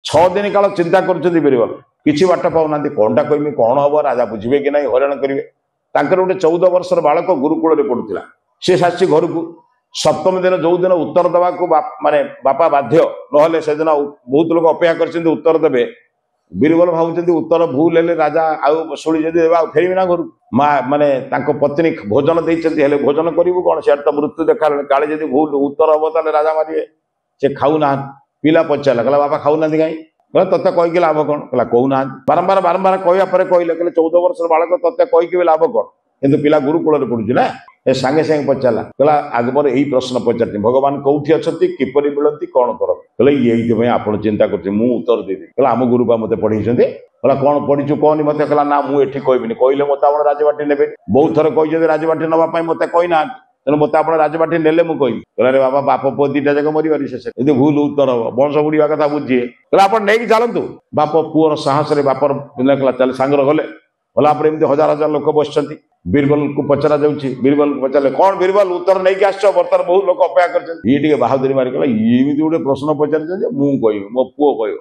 6 दिन काल चिंता कर बीरबल किसी बाट पाऊना कौनटा कहमी कौन हम राजा बुझे कि ना हईराण करेंगे। गोटे 14 वर्षर बालक गुरुकूल पढ़ुला सी सासी घर को 7म दिन जो दिन उत्तर देवा माने बापा बाध्य ना से दिन बहुत लोग अपेक्षा कर उत्तर देवे। बीरबल भावुं उत्तर भूल है राजा आउ शुणी जदि फेरबी ना घर माँ माने पत्नी भोजन देते भोजन करूँ कौन से तो मृत्यु देखा काले जब भूल उत्तर हम ताले राजा मारे से खाऊना। पिला पचारा कहला बापा खाऊना कहीं कहला तोते कहीकि लाभ कौन कहला कहूना बारंबार बारंबार कहवापर कहले 14 वर्ष बालक तोते कहीकि लाभ कौन किंतु पिला गुरुकूल पढ़ुची ना ए सांगे सांगे पचारा कहला आगमर यही प्रश्न पचार भगवान कौटी अच्छा किपरि मिलती कौन कर कहले ये आप चिंता कर उत्तर देदेवी कहला आम गुरुबा मत पढ़े कहला कौन पढ़ी कौन मत कहला ना मुझे कहबिनी कहले मत आप राजबाटी ने बहुत थर कही राजबाटी नापी मत कहना तेना मत आप राजबाटी ने मुझे कहला रे बाबा बाप पुओ 2टा जाक मरवारी शेष यदि भूल उत्तर हम वंश बुड़ा कथा बुझे कहला आप नहीं चलतु बाप पुओर साहस बापर कहला चल सांगर गले गलापर एमती हजार हजार लोक बस बीरबल को पचरा जाऊँगी बीरबल को पचारे कौन बीरबल उत्तर नहीं आस बर्तमान बहुत लोग अपेक्षा कर बहादुरी मारी कहला ये गोटे प्रश्न पचार मुझे कह मो पुओ कह